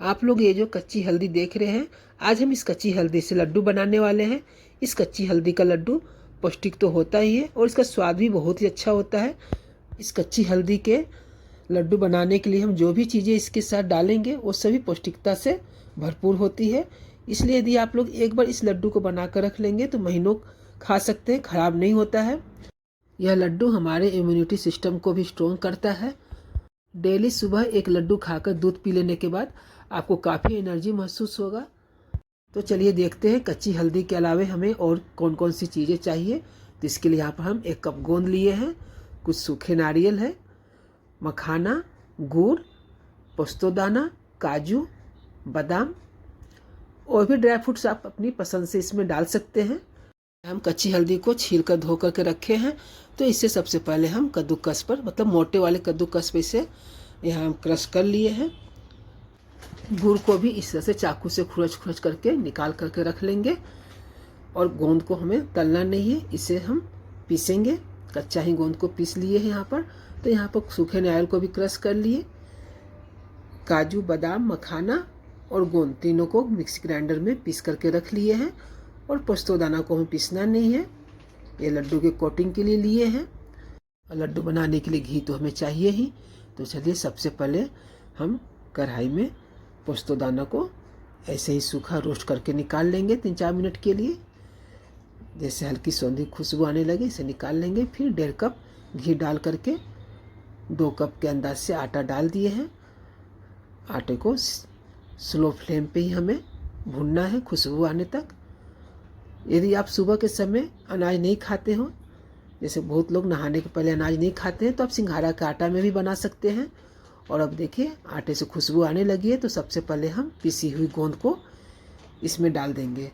आप लोग ये जो कच्ची हल्दी देख रहे हैं, आज हम इस कच्ची हल्दी से लड्डू बनाने वाले हैं। इस कच्ची हल्दी का लड्डू पौष्टिक तो होता ही है और इसका स्वाद भी बहुत ही अच्छा होता है। इस कच्ची हल्दी के लड्डू बनाने के लिए हम जो भी चीज़ें इसके साथ डालेंगे वो सभी पौष्टिकता से भरपूर होती है। इसलिए यदि आप लोग एक बार इस लड्डू को बना कर रख लेंगे तो महीनों खा सकते हैं, खराब नहीं होता है। यह लड्डू हमारे इम्यूनिटी सिस्टम को भी स्ट्रॉन्ग करता है। डेली सुबह एक लड्डू खाकर दूध पी लेने के बाद आपको काफ़ी एनर्जी महसूस होगा। तो चलिए देखते हैं कच्ची हल्दी के अलावे हमें और कौन कौन सी चीज़ें चाहिए। तो इसके लिए यहाँ पर हम 1 कप गोंद लिए हैं, कुछ सूखे नारियल है, मखाना, गुड़, पोस्तदाना, काजू, बादाम और भी ड्राई फ्रूट्स आप अपनी पसंद से इसमें डाल सकते हैं। हम कच्ची हल्दी को छील कर धो करके रखे हैं। तो इसे सबसे पहले हम कद्दूकस पर, मतलब मोटे वाले कद्दूकस पे इसे यहाँ हम क्रश कर लिए हैं। गुड़ को भी इस तरह से चाकू से खुरच करके निकाल करके रख लेंगे। और गोंद को हमें तलना नहीं है, इसे हम पीसेंगे। कच्चा ही गोंद को पीस लिए हैं यहाँ पर। तो यहाँ पर सूखे नारियल को भी क्रश कर लिए, काजू, बादाम, मखाना और गोंद तीनों को मिक्सी ग्राइंडर में पीस करके रख लिए हैं। और पोस्तदाना को हमें पीसना नहीं है, ये लड्डू के कोटिंग के लिए लिए हैं। और लड्डू बनाने के लिए घी तो हमें चाहिए ही। तो चलिए सबसे पहले हम कढ़ाई में पोस्तदाना को ऐसे ही सूखा रोस्ट करके निकाल लेंगे 3-4 मिनट के लिए। जैसे हल्की सौंधी खुशबू आने लगे इसे निकाल लेंगे। फिर 1.5 कप घी डाल करके 2 कप के अंदाज से आटा डाल दिए हैं। आटे को स्लो फ्लेम पे ही हमें भूनना है खुशबू आने तक। यदि आप सुबह के समय अनाज नहीं खाते हो, जैसे बहुत लोग नहाने के पहले अनाज नहीं खाते हैं, तो आप सिंघाड़ा का आटा में भी बना सकते हैं। और अब देखिए आटे से खुशबू आने लगी है। तो सबसे पहले हम पिसी हुई गोंद को इसमें डाल देंगे।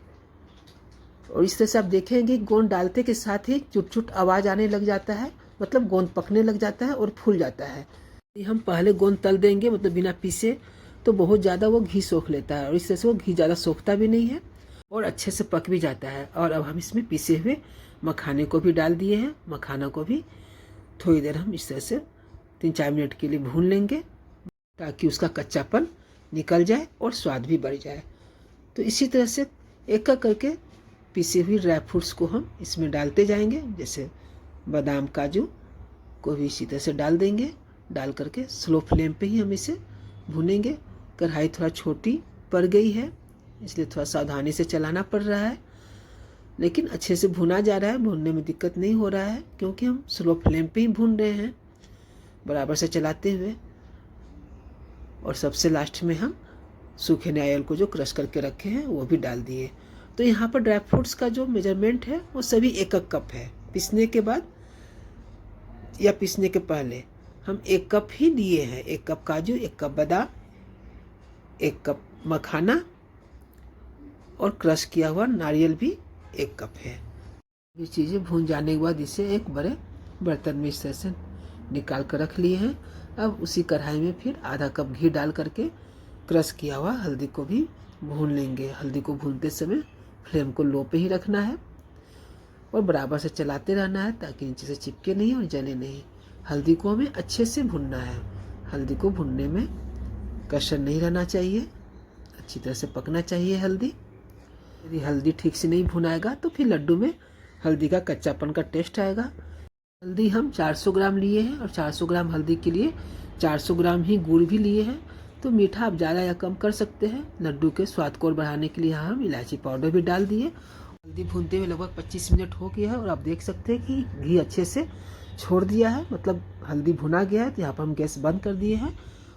और इस तरह से आप देखेंगे गोंद डालते के साथ ही चुट-चुट आवाज़ आने लग जाता है, मतलब गोंद पकने लग जाता है और फूल जाता है। यदि हम पहले गोंद तल देंगे, मतलब बिना पीसे, तो बहुत ज़्यादा वो घी सोख लेता है। और इस तरह से वो घी ज़्यादा सोखता भी नहीं है और अच्छे से पक भी जाता है। और अब हम इसमें पीसे हुए मखाने को भी डाल दिए हैं। मखाना को भी थोड़ी देर हम इस तरह से 3-4 मिनट के लिए भून लेंगे ताकि उसका कच्चापन निकल जाए और स्वाद भी बढ़ जाए। तो इसी तरह से एक एक करके पीसे हुई ड्राई फ्रूट्स को हम इसमें डालते जाएंगे। जैसे बादाम, काजू को भी इसी तरह से डाल देंगे। डाल करके स्लो फ्लेम पे ही हम इसे भूनेंगे। कढ़ाई थोड़ा छोटी पड़ गई है, इसलिए थोड़ा सावधानी से चलाना पड़ रहा है, लेकिन अच्छे से भुना जा रहा है। भूनने में दिक्कत नहीं हो रहा है क्योंकि हम स्लो फ्लेम पे ही भून रहे हैं बराबर से चलाते हुए। और सबसे लास्ट में हम सूखे नारियल को जो क्रश करके रखे हैं वो भी डाल दिए। तो यहाँ पर ड्राई फ्रूट्स का जो मेजरमेंट है वो सभी 1-1 कप है। पीसने के बाद या पीसने के पहले हम 1 कप ही लिए हैं। 1 कप काजू, 1 कप बादाम, 1 कप मखाना और क्रश किया हुआ नारियल भी 1 कप है। ये चीज़ें भून जाने के बाद इसे एक बड़े बर्तन में इस तरह से निकाल कर रख लिए हैं। अब उसी कढ़ाई में फिर आधा कप घी डाल करके क्रश किया हुआ हल्दी को भी भून लेंगे। हल्दी को भूनते समय फ्लेम को लो पे ही रखना है और बराबर से चलाते रहना है ताकि नीचे से चिपके नहीं और जले नहीं। हल्दी को हमें अच्छे से भूनना है। हल्दी को भूनने में कसर नहीं रहना चाहिए, अच्छी तरह से पकना चाहिए हल्दी। यदि हल्दी ठीक से नहीं भुनाएगा तो फिर लड्डू में हल्दी का कच्चापन का टेस्ट आएगा। हल्दी हम 400 ग्राम लिए हैं और 400 ग्राम हल्दी के लिए 400 ग्राम ही गुड़ भी लिए हैं। तो मीठा आप ज़्यादा या कम कर सकते हैं। लड्डू के स्वाद को और बढ़ाने के लिए यहाँ हम इलायची पाउडर भी डाल दिए। हल्दी भूनते हुए लगभग 25 मिनट हो गया है और आप देख सकते हैं कि घी अच्छे से छोड़ दिया है, मतलब हल्दी भुना गया है। तो यहाँ पर हम गैस बंद कर दिए हैं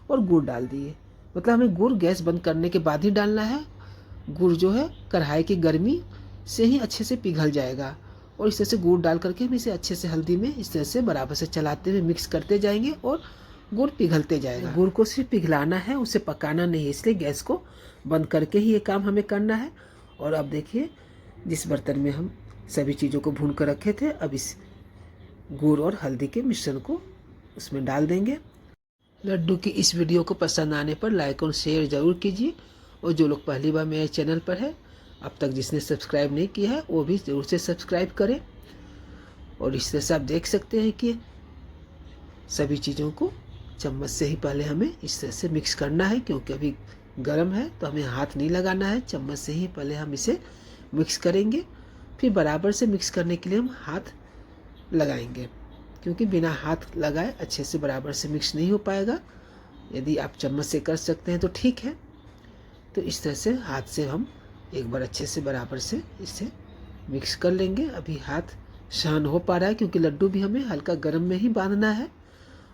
और गुड़ डाल दिए। मतलब हमें गुड़ गैस बंद करने के बाद ही डालना है। गुड़ जो है कढ़ाई की गर्मी से ही अच्छे से पिघल जाएगा। और इस तरह से गुड़ डाल करके हम इसे अच्छे से हल्दी में इस तरह से बराबर से चलाते हुए मिक्स करते जाएंगे और गुड़ पिघलते जाएगा। गुड़ को सिर्फ पिघलाना है, उसे पकाना नहीं है, इसलिए गैस को बंद करके ही ये काम हमें करना है। और अब देखिए जिस बर्तन में हम सभी चीज़ों को भून कर रखे थे, अब इस गुड़ और हल्दी के मिश्रण को उसमें डाल देंगे। लड्डू की इस वीडियो को पसंद आने पर लाइक और शेयर ज़रूर कीजिए। और जो लोग पहली बार मेरे चैनल पर है, अब तक जिसने सब्सक्राइब नहीं किया है वो भी ज़रूर से सब्सक्राइब करें। और इस तरह से आप देख सकते हैं कि सभी चीज़ों को चम्मच से ही पहले हमें इस तरह से मिक्स करना है, क्योंकि अभी गर्म है तो हमें हाथ नहीं लगाना है, चम्मच से ही पहले हम इसे मिक्स करेंगे। फिर बराबर से मिक्स करने के लिए हम हाथ लगाएंगे, क्योंकि बिना हाथ लगाए अच्छे से बराबर से मिक्स नहीं हो पाएगा। यदि आप चम्मच से कर सकते हैं तो ठीक है। तो इस तरह से हाथ से हम एक बार अच्छे से बराबर से इसे मिक्स कर लेंगे। अभी हाथ सहन हो पा रहा है, क्योंकि लड्डू भी हमें हल्का गर्म में ही बांधना है।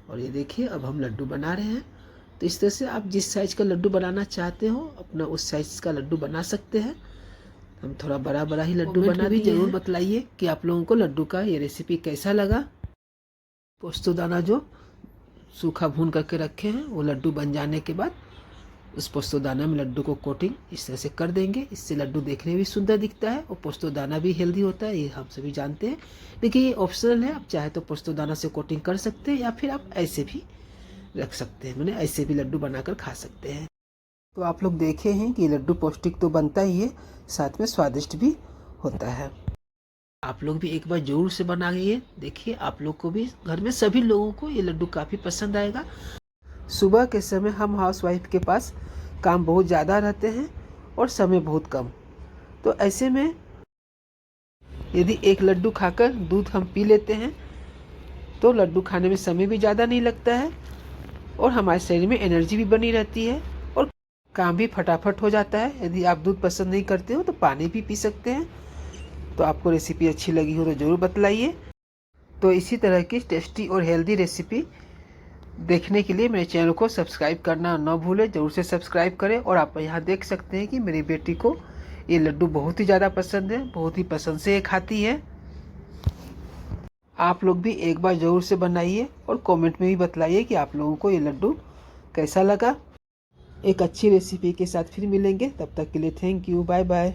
और ये देखिए, अब हम लड्डू बना रहे हैं। तो इस तरह से आप जिस साइज़ का लड्डू बनाना चाहते हो अपना उस साइज़ का लड्डू बना सकते हैं। हम थोड़ा बड़ा बड़ा ही लड्डू बना भी जरूर बतलाइए कि आप लोगों को लड्डू का ये रेसिपी कैसा लगा। पोस्तो दाना जो सूखा भून करके रखे हैं वो लड्डू बन जाने के बाद उस पोस्तो दाना में लड्डू को कोटिंग इस तरह से कर देंगे। इससे लड्डू देखने में भी सुंदर दिखता है और पोस्तो दाना भी हेल्दी होता है, ये हम सभी जानते हैं। देखिए ये ऑप्शनल है, आप चाहे तो पोस्तो दाना से कोटिंग कर सकते हैं या फिर आप ऐसे भी रख सकते हैं, मैंने ऐसे भी लड्डू बनाकर खा सकते हैं। तो आप लोग देखे हैं कि लड्डू पौष्टिक तो बनता ही है, साथ में स्वादिष्ट भी होता है। आप लोग भी एक बार जरूर से बनाइए, देखिए आप लोग को भी, घर में सभी लोगों को ये लड्डू काफ़ी पसंद आएगा। सुबह के समय हम हाउसवाइफ के पास काम बहुत ज़्यादा रहते हैं और समय बहुत कम, तो ऐसे में यदि एक लड्डू खाकर दूध हम पी लेते हैं तो लड्डू खाने में समय भी ज़्यादा नहीं लगता है और हमारे शरीर में एनर्जी भी बनी रहती है और काम भी फटाफट हो जाता है। यदि आप दूध पसंद नहीं करते हो तो पानी भी पी सकते हैं। तो आपको रेसिपी अच्छी लगी हो तो ज़रूर बतलाइए। तो इसी तरह की टेस्टी और हेल्दी रेसिपी देखने के लिए मेरे चैनल को सब्सक्राइब करना न भूलें, ज़रूर से सब्सक्राइब करें। और आप यहाँ देख सकते हैं कि मेरी बेटी को ये लड्डू बहुत ही ज़्यादा पसंद है, बहुत ही पसंद से ये खाती है। आप लोग भी एक बार ज़रूर से बनाइए और कमेंट में भी बतलाइए कि आप लोगों को ये लड्डू कैसा लगा। एक अच्छी रेसिपी के साथ फिर मिलेंगे, तब तक के लिए थैंक यू, बाय बाय।